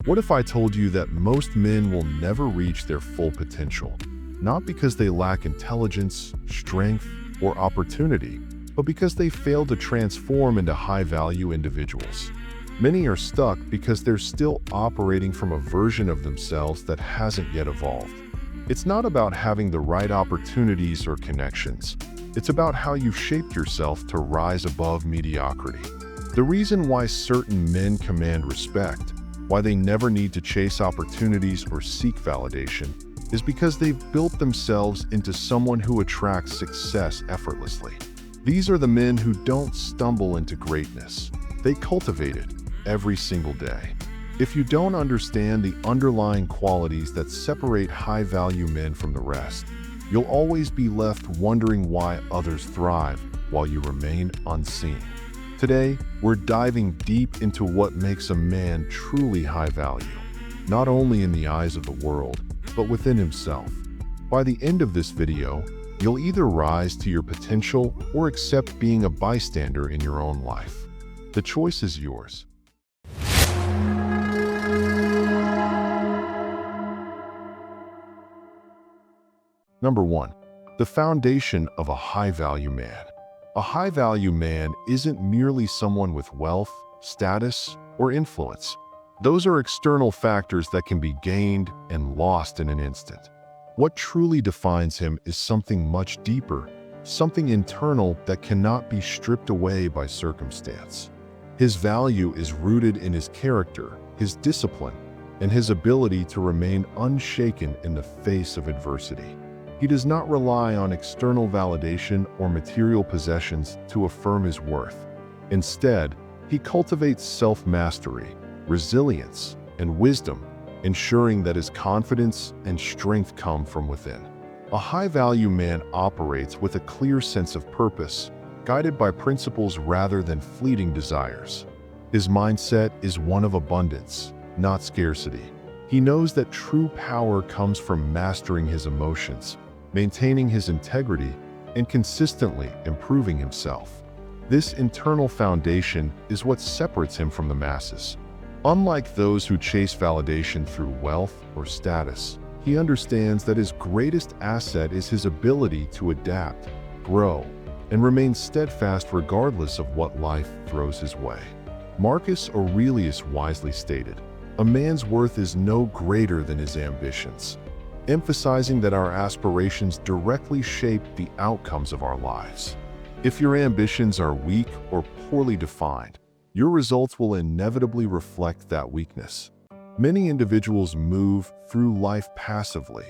What if I told you that most men will never reach their full potential? Not because they lack intelligence, strength, or opportunity, but because they fail to transform into high-value individuals. Many are stuck because they're still operating from a version of themselves that hasn't yet evolved. It's not about having the right opportunities or connections. It's about how you've shaped yourself to rise above mediocrity. The reason why certain men command respect, why they never need to chase opportunities or seek validation, is because they've built themselves into someone who attracts success effortlessly. These are the men who don't stumble into greatness. They cultivate it every single day. If you don't understand the underlying qualities that separate high-value men from the rest, you'll always be left wondering why others thrive while you remain unseen. Today, we're diving deep into what makes a man truly high value, not only in the eyes of the world, but within himself. By the end of this video, you'll either rise to your potential or accept being a bystander in your own life. The choice is yours. Number 1. The foundation of a high-value man. A high-value man isn't merely someone with wealth, status, or influence. Those are external factors that can be gained and lost in an instant. What truly defines him is something much deeper, something internal that cannot be stripped away by circumstance. His value is rooted in his character, his discipline, and his ability to remain unshaken in the face of adversity. He does not rely on external validation or material possessions to affirm his worth. Instead, he cultivates self-mastery, resilience, and wisdom, ensuring that his confidence and strength come from within. A high-value man operates with a clear sense of purpose, guided by principles rather than fleeting desires. His mindset is one of abundance, not scarcity. He knows that true power comes from mastering his emotions, maintaining his integrity, and consistently improving himself. This internal foundation is what separates him from the masses. Unlike those who chase validation through wealth or status, he understands that his greatest asset is his ability to adapt, grow, and remain steadfast regardless of what life throws his way. Marcus Aurelius wisely stated, "A man's worth is no greater than his ambitions," emphasizing that our aspirations directly shape the outcomes of our lives. If your ambitions are weak or poorly defined, your results will inevitably reflect that weakness. Many individuals move through life passively,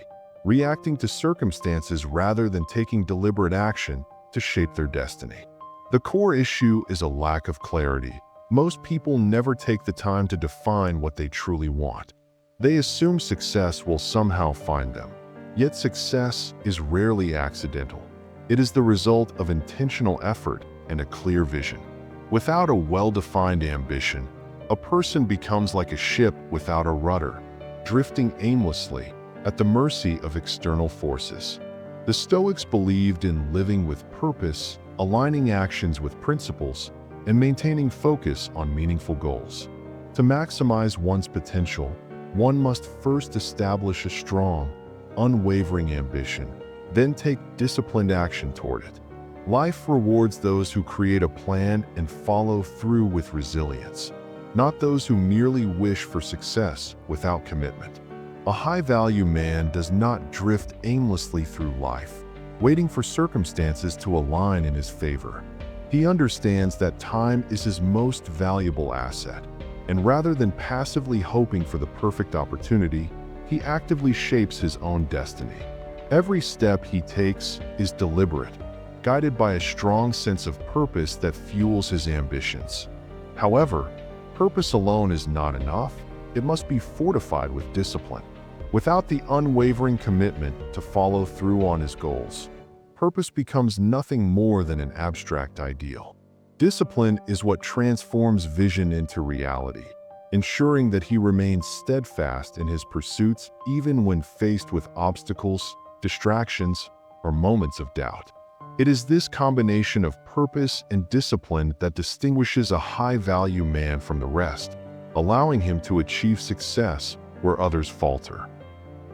reacting to circumstances rather than taking deliberate action to shape their destiny. The core issue is a lack of clarity. Most people never take the time to define what they truly want. They assume success will somehow find them. Yet success is rarely accidental. It is the result of intentional effort and a clear vision. Without a well-defined ambition, a person becomes like a ship without a rudder, drifting aimlessly at the mercy of external forces. The Stoics believed in living with purpose, aligning actions with principles, and maintaining focus on meaningful goals. To maximize one's potential, one must first establish a strong, unwavering ambition, then take disciplined action toward it. Life rewards those who create a plan and follow through with resilience, not those who merely wish for success without commitment. A high-value man does not drift aimlessly through life, waiting for circumstances to align in his favor. He understands that time is his most valuable asset, and rather than passively hoping for the perfect opportunity, he actively shapes his own destiny. Every step he takes is deliberate, guided by a strong sense of purpose that fuels his ambitions. However, purpose alone is not enough. It must be fortified with discipline. Without the unwavering commitment to follow through on his goals, purpose becomes nothing more than an abstract ideal. Discipline is what transforms vision into reality, ensuring that he remains steadfast in his pursuits even when faced with obstacles, distractions, or moments of doubt. It is this combination of purpose and discipline that distinguishes a high-value man from the rest, allowing him to achieve success where others falter.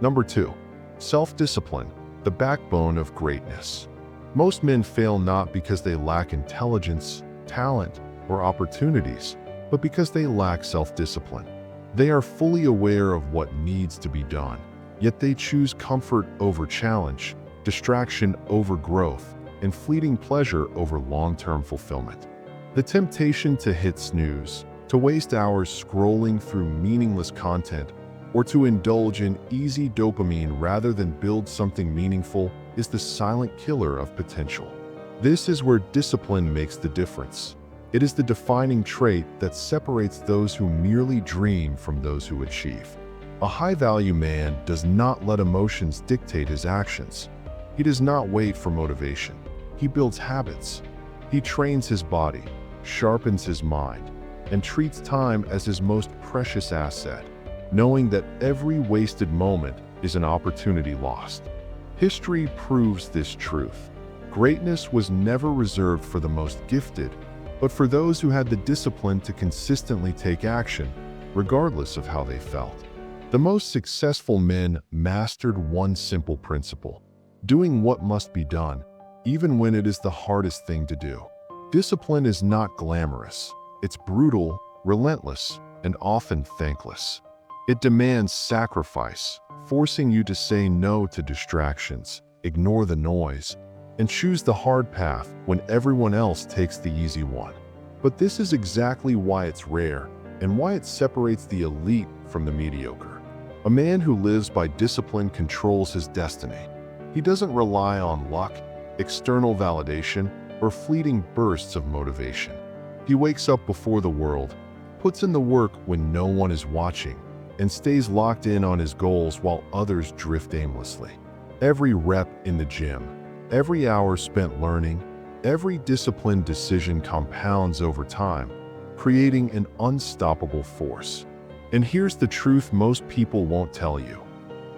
Number 2. Self-discipline, the backbone of greatness. Most men fail not because they lack intelligence, talent, or opportunities, but because they lack self-discipline. They are fully aware of what needs to be done, yet they choose comfort over challenge, distraction over growth, and fleeting pleasure over long-term fulfillment. The temptation to hit snooze, to waste hours scrolling through meaningless content, or to indulge in easy dopamine rather than build something meaningful is the silent killer of potential. This is where discipline makes the difference. It is the defining trait that separates those who merely dream from those who achieve. A high-value man does not let emotions dictate his actions. He does not wait for motivation. He builds habits. He trains his body, sharpens his mind, and treats time as his most precious asset, knowing that every wasted moment is an opportunity lost. History proves this truth. Greatness was never reserved for the most gifted, but for those who had the discipline to consistently take action, regardless of how they felt. The most successful men mastered one simple principle: doing what must be done, even when it is the hardest thing to do. Discipline is not glamorous. It's brutal, relentless, and often thankless. It demands sacrifice, forcing you to say no to distractions, ignore the noise, and choose the hard path when everyone else takes the easy one. But this is exactly why it's rare, and why it separates the elite from the mediocre. A man who lives by discipline controls his destiny. He doesn't rely on luck, external validation, or fleeting bursts of motivation. He wakes up before the world, puts in the work when no one is watching, and stays locked in on his goals while others drift aimlessly. Every rep in the gym, every hour spent learning, every disciplined decision compounds over time, creating an unstoppable force. And here's the truth most people won't tell you.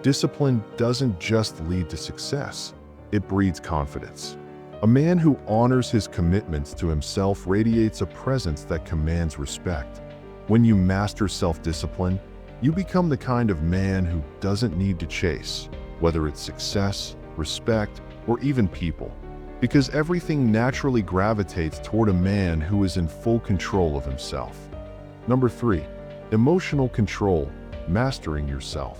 Discipline doesn't just lead to success, it breeds confidence. A man who honors his commitments to himself radiates a presence that commands respect. When you master self-discipline, you become the kind of man who doesn't need to chase, whether it's success, respect, or even people, because everything naturally gravitates toward a man who is in full control of himself. Number 3, emotional control, mastering yourself.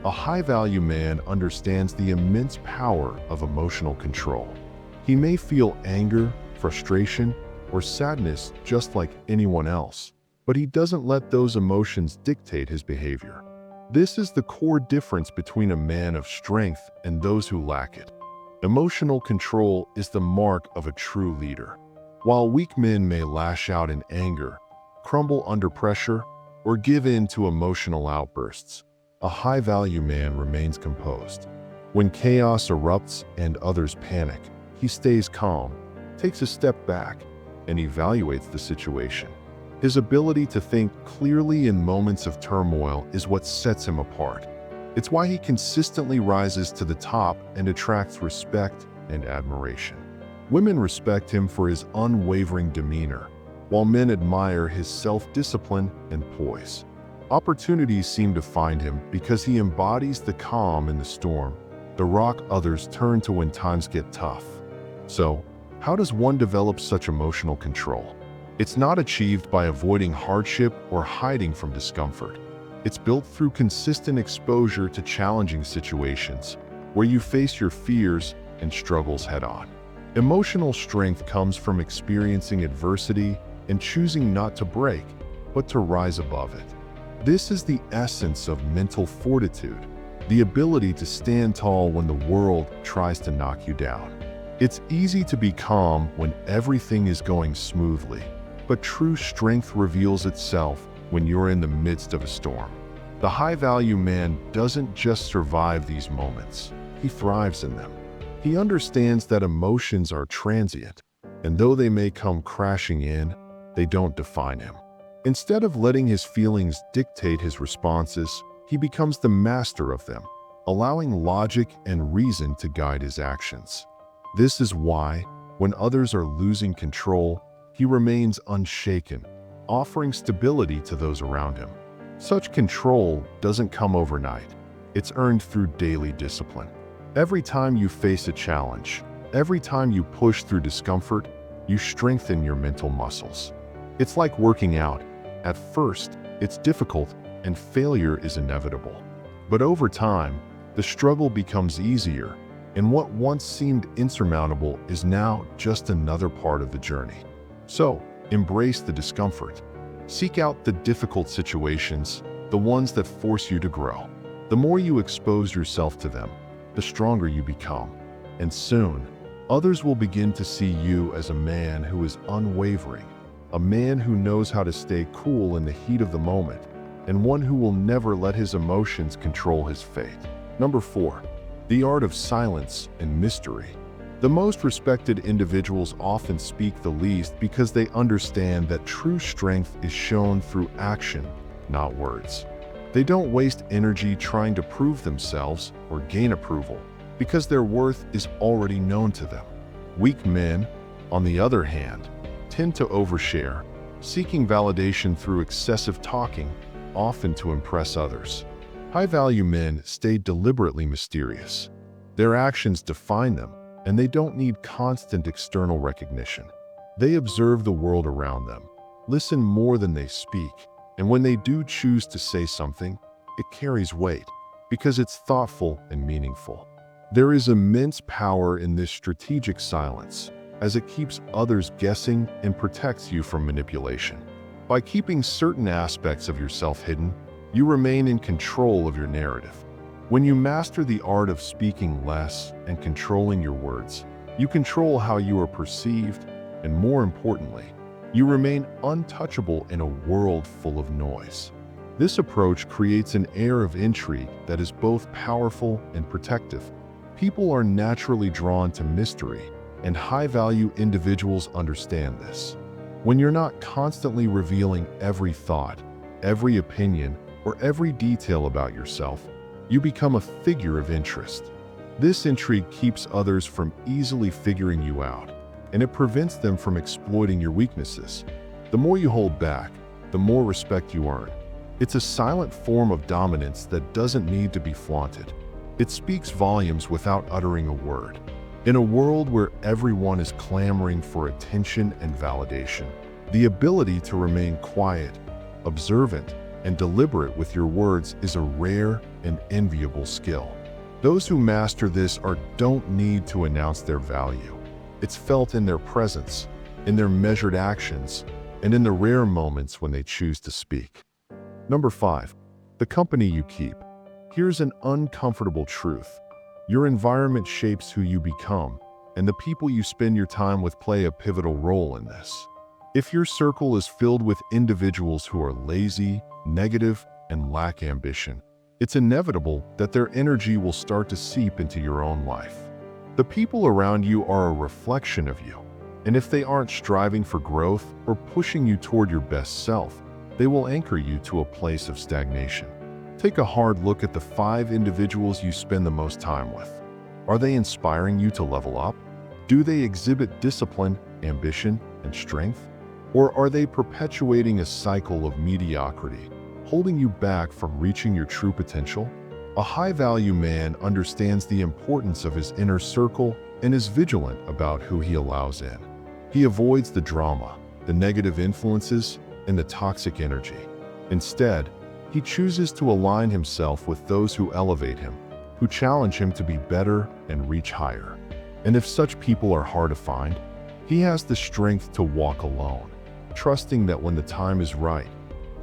A high-value man understands the immense power of emotional control. He may feel anger, frustration, or sadness just like anyone else, but he doesn't let those emotions dictate his behavior. This is the core difference between a man of strength and those who lack it. Emotional control is the mark of a true leader. While weak men may lash out in anger, crumble under pressure, or give in to emotional outbursts, a high-value man remains composed. When chaos erupts and others panic, he stays calm, takes a step back, and evaluates the situation. His ability to think clearly in moments of turmoil is what sets him apart. It's why he consistently rises to the top and attracts respect and admiration. Women respect him for his unwavering demeanor, while men admire his self-discipline and poise. Opportunities seem to find him because he embodies the calm in the storm, the rock others turn to when times get tough. So, how does one develop such emotional control? It's not achieved by avoiding hardship or hiding from discomfort. It's built through consistent exposure to challenging situations, where you face your fears and struggles head-on. Emotional strength comes from experiencing adversity and choosing not to break, but to rise above it. This is the essence of mental fortitude, the ability to stand tall when the world tries to knock you down. It's easy to be calm when everything is going smoothly, but true strength reveals itself when you're in the midst of a storm. The high-value man doesn't just survive these moments, he thrives in them. He understands that emotions are transient, and though they may come crashing in, they don't define him. Instead of letting his feelings dictate his responses, he becomes the master of them, allowing logic and reason to guide his actions. This is why, when others are losing control, he remains unshaken, offering stability to those around him. Such control doesn't come overnight. It's earned through daily discipline. Every time you face a challenge, every time you push through discomfort, you strengthen your mental muscles. It's like working out. At first, it's difficult and failure is inevitable. But over time, the struggle becomes easier, and what once seemed insurmountable is now just another part of the journey. So, embrace the discomfort. Seek out the difficult situations, the ones that force you to grow. The more you expose yourself to them, the stronger you become. And soon, others will begin to see you as a man who is unwavering, a man who knows how to stay cool in the heat of the moment, and one who will never let his emotions control his fate. Number 4. The art of silence and mystery. The most respected individuals often speak the least because they understand that true strength is shown through action, not words. They don't waste energy trying to prove themselves or gain approval because their worth is already known to them. Weak men, on the other hand, tend to overshare, seeking validation through excessive talking, often to impress others. High-value men stay deliberately mysterious. Their actions define them, and they don't need constant external recognition. They observe the world around them, listen more than they speak, and when they do choose to say something, it carries weight because it's thoughtful and meaningful. There is immense power in this strategic silence, as it keeps others guessing and protects you from manipulation. By keeping certain aspects of yourself hidden, you remain in control of your narrative. When you master the art of speaking less and controlling your words, you control how you are perceived, and more importantly, you remain untouchable in a world full of noise. This approach creates an air of intrigue that is both powerful and protective. People are naturally drawn to mystery, and high-value individuals understand this. When you're not constantly revealing every thought, every opinion, or every detail about yourself, you become a figure of interest. This intrigue keeps others from easily figuring you out, and it prevents them from exploiting your weaknesses. The more you hold back, the more respect you earn. It's a silent form of dominance that doesn't need to be flaunted. It speaks volumes without uttering a word. In a world where everyone is clamoring for attention and validation, the ability to remain quiet, observant, and deliberate with your words is a rare and enviable skill. Those who master this don't need to announce their value. It's felt in their presence, in their measured actions, and in the rare moments when they choose to speak. Number 5. The company you keep. Here's an uncomfortable truth. Your environment shapes who you become, and the people you spend your time with play a pivotal role in this. If your circle is filled with individuals who are lazy, negative, and lack ambition, it's inevitable that their energy will start to seep into your own life. The people around you are a reflection of you, and if they aren't striving for growth or pushing you toward your best self, they will anchor you to a place of stagnation. Take a hard look at the 5 individuals you spend the most time with. Are they inspiring you to level up? Do they exhibit discipline, ambition, and strength? Or are they perpetuating a cycle of mediocrity, holding you back from reaching your true potential? A high-value man understands the importance of his inner circle and is vigilant about who he allows in. He avoids the drama, the negative influences, and the toxic energy. Instead, he chooses to align himself with those who elevate him, who challenge him to be better and reach higher. And if such people are hard to find, he has the strength to walk alone, trusting that when the time is right,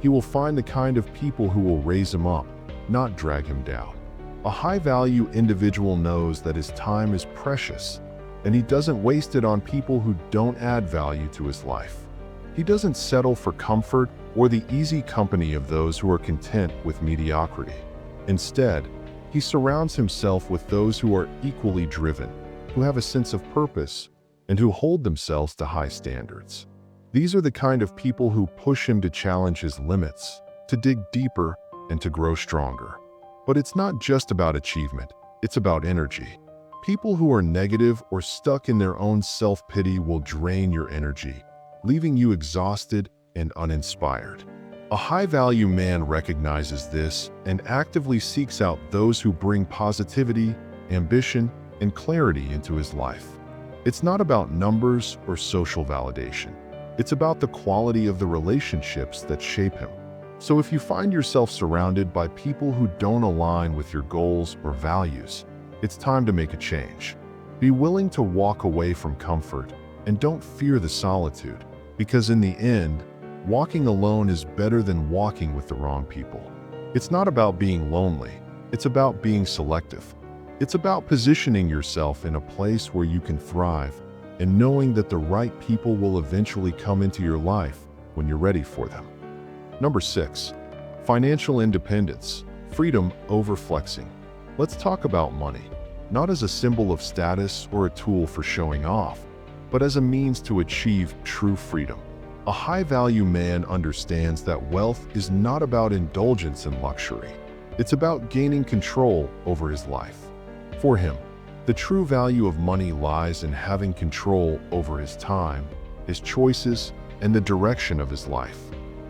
he will find the kind of people who will raise him up, not drag him down. A high-value individual knows that his time is precious, and he doesn't waste it on people who don't add value to his life. He doesn't settle for comfort or the easy company of those who are content with mediocrity. Instead, he surrounds himself with those who are equally driven, who have a sense of purpose, and who hold themselves to high standards. These are the kind of people who push him to challenge his limits, to dig deeper, and to grow stronger. But it's not just about achievement, it's about energy. People who are negative or stuck in their own self-pity will drain your energy, leaving you exhausted and uninspired. A high-value man recognizes this and actively seeks out those who bring positivity, ambition, and clarity into his life. It's not about numbers or social validation. It's about the quality of the relationships that shape him. So if you find yourself surrounded by people who don't align with your goals or values, it's time to make a change. Be willing to walk away from comfort and don't fear the solitude, because in the end, walking alone is better than walking with the wrong people. It's not about being lonely. It's about being selective. It's about positioning yourself in a place where you can thrive and knowing that the right people will eventually come into your life when you're ready for them. Number 6, financial independence, freedom over flexing. Let's talk about money, not as a symbol of status or a tool for showing off, but as a means to achieve true freedom. A high-value man understands that wealth is not about indulgence and luxury. It's about gaining control over his life. For him, the true value of money lies in having control over his time, his choices, and the direction of his life.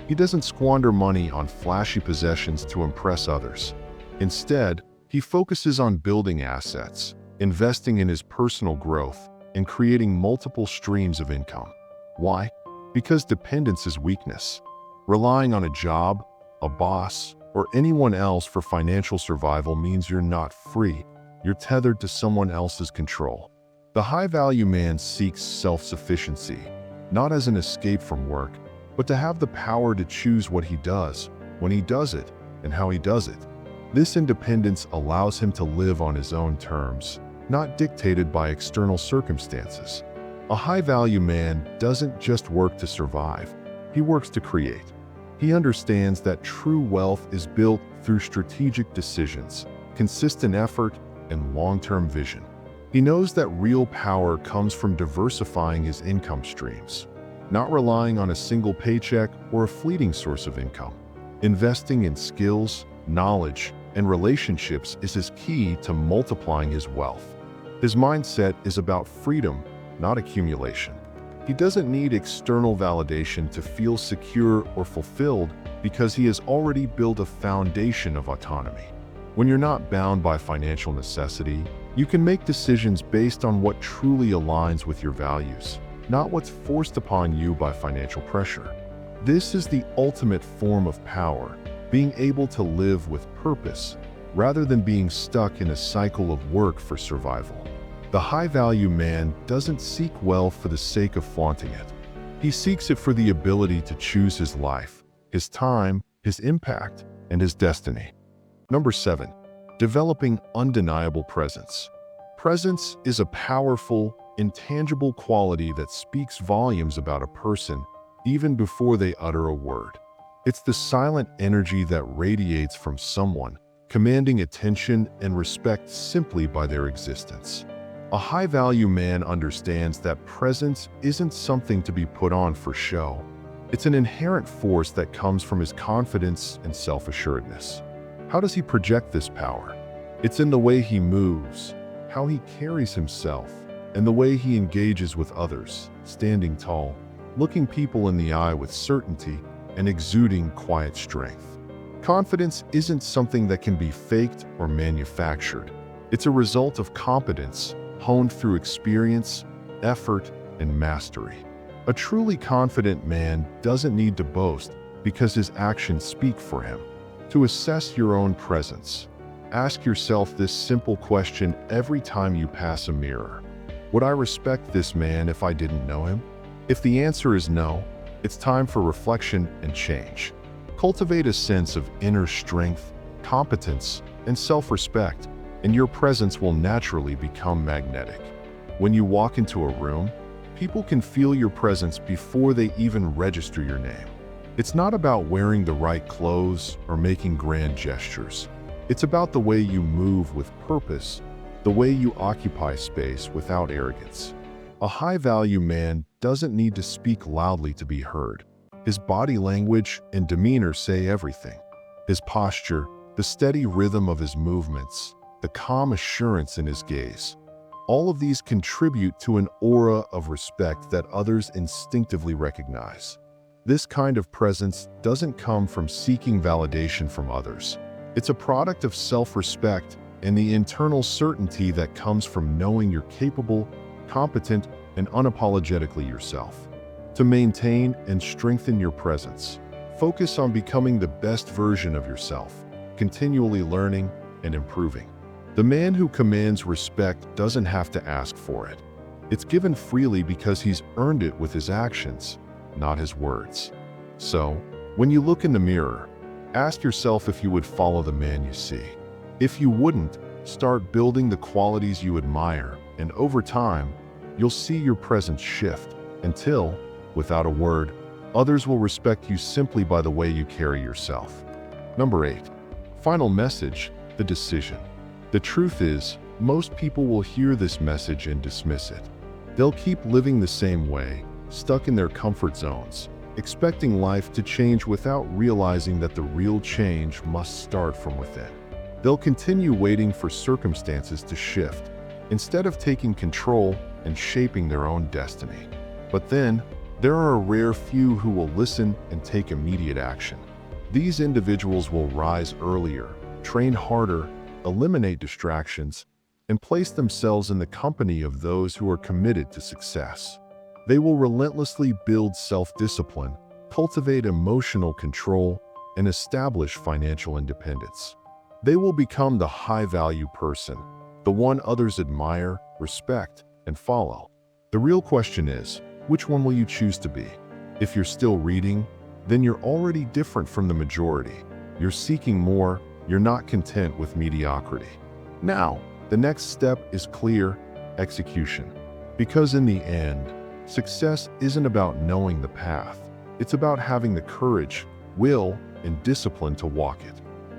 He doesn't squander money on flashy possessions to impress others. Instead, he focuses on building assets, investing in his personal growth, and creating multiple streams of income. Why? Because dependence is weakness. Relying on a job, a boss, or anyone else for financial survival means you're not free. You're tethered to someone else's control. The high-value man seeks self-sufficiency, not as an escape from work, but to have the power to choose what he does, when he does it, and how he does it. This independence allows him to live on his own terms, not dictated by external circumstances. A high-value man doesn't just work to survive, he works to create. He understands that true wealth is built through strategic decisions, consistent effort, and long-term vision. He knows that real power comes from diversifying his income streams, not relying on a single paycheck or a fleeting source of income. Investing in skills, knowledge, and relationships is his key to multiplying his wealth. His mindset is about freedom, not accumulation. He doesn't need external validation to feel secure or fulfilled because he has already built a foundation of autonomy. When you're not bound by financial necessity, you can make decisions based on what truly aligns with your values, not what's forced upon you by financial pressure. This is the ultimate form of power, being able to live with purpose, rather than being stuck in a cycle of work for survival. The high-value man doesn't seek wealth for the sake of flaunting it. He seeks it for the ability to choose his life, his time, his impact, and his destiny. Number 7, developing undeniable presence. Presence is a powerful, intangible quality that speaks volumes about a person even before they utter a word. It's the silent energy that radiates from someone, commanding attention and respect simply by their existence. A high-value man understands that presence isn't something to be put on for show. It's an inherent force that comes from his confidence and self-assuredness. How does he project this power? It's in the way he moves, how he carries himself, and the way he engages with others, standing tall, looking people in the eye with certainty, and exuding quiet strength. Confidence isn't something that can be faked or manufactured. It's a result of competence, honed through experience, effort, and mastery. A truly confident man doesn't need to boast because his actions speak for him. To assess your own presence, ask yourself this simple question every time you pass a mirror. Would I respect this man if I didn't know him? If the answer is no, it's time for reflection and change. Cultivate a sense of inner strength, competence, and self-respect, and your presence will naturally become magnetic. When you walk into a room, people can feel your presence before they even register your name. It's not about wearing the right clothes or making grand gestures. It's about the way you move with purpose, the way you occupy space without arrogance. A high-value man doesn't need to speak loudly to be heard. His body language and demeanor say everything. His posture, the steady rhythm of his movements, the calm assurance in his gaze. All of these contribute to an aura of respect that others instinctively recognize. This kind of presence doesn't come from seeking validation from others. It's a product of self-respect and the internal certainty that comes from knowing you're capable, competent, and unapologetically yourself. To maintain and strengthen your presence, focus on becoming the best version of yourself, continually learning and improving. The man who commands respect doesn't have to ask for it. It's given freely because he's earned it with his actions, not his words. So, when you look in the mirror, ask yourself if you would follow the man you see. If you wouldn't, start building the qualities you admire, and over time, you'll see your presence shift until, without a word, others will respect you simply by the way you carry yourself. Number 8. Final message, the decision. The truth is, most people will hear this message and dismiss it. They'll keep living the same way, stuck in their comfort zones, expecting life to change without realizing that the real change must start from within. They'll continue waiting for circumstances to shift, instead of taking control and shaping their own destiny. But then, there are a rare few who will listen and take immediate action. These individuals will rise earlier, train harder, eliminate distractions, and place themselves in the company of those who are committed to success. They will relentlessly build self-discipline, cultivate emotional control, and establish financial independence. They will become the high-value person, the one others admire, respect, and follow. The real question is, which one will you choose to be? If you're still reading, then you're already different from the majority. You're seeking more, you're not content with mediocrity. Now, the next step is clear: execution. Because in the end, success isn't about knowing the path. It's about having the courage, will, and discipline to walk it.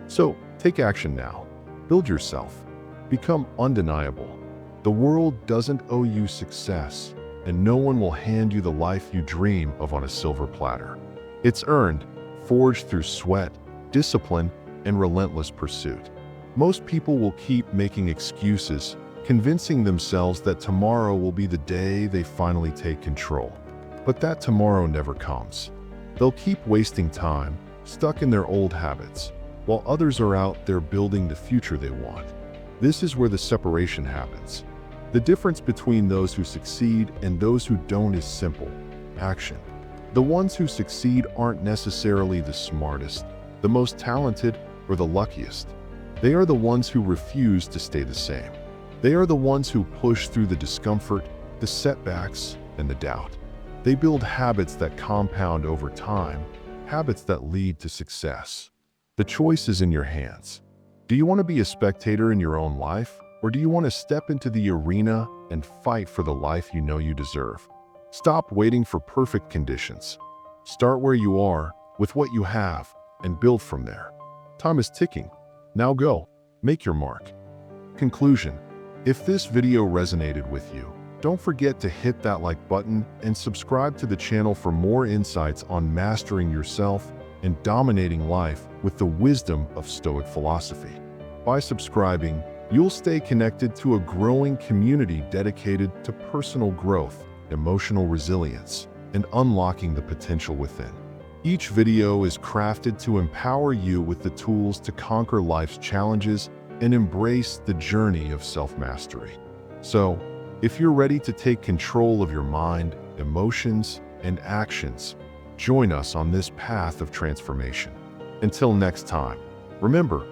So, take action now. Build yourself. Become undeniable. The world doesn't owe you success, and no one will hand you the life you dream of on a silver platter. It's earned, forged through sweat, discipline, and relentless pursuit. Most people will keep making excuses, convincing themselves that tomorrow will be the day they finally take control. But that tomorrow never comes. They'll keep wasting time, stuck in their old habits, while others are out there building the future they want. This is where the separation happens. The difference between those who succeed and those who don't is simple: action. The ones who succeed aren't necessarily the smartest, the most talented, or the luckiest. They are the ones who refuse to stay the same. They are the ones who push through the discomfort, the setbacks, and the doubt. They build habits that compound over time, habits that lead to success. The choice is in your hands. Do you want to be a spectator in your own life, or do you want to step into the arena and fight for the life you know you deserve? Stop waiting for perfect conditions. Start where you are, with what you have, and build from there. Time is ticking. Now go. Make your mark. Conclusion. If this video resonated with you, don't forget to hit that like button and subscribe to the channel for more insights on mastering yourself and dominating life with the wisdom of Stoic philosophy. By subscribing, you'll stay connected to a growing community dedicated to personal growth, emotional resilience, and unlocking the potential within. Each video is crafted to empower you with the tools to conquer life's challenges and embrace the journey of self-mastery. So, if you're ready to take control of your mind, emotions, and actions, join us on this path of transformation. Until next time, remember,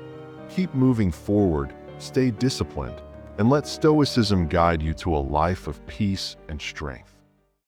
keep moving forward, stay disciplined, and let Stoicism guide you to a life of peace and strength.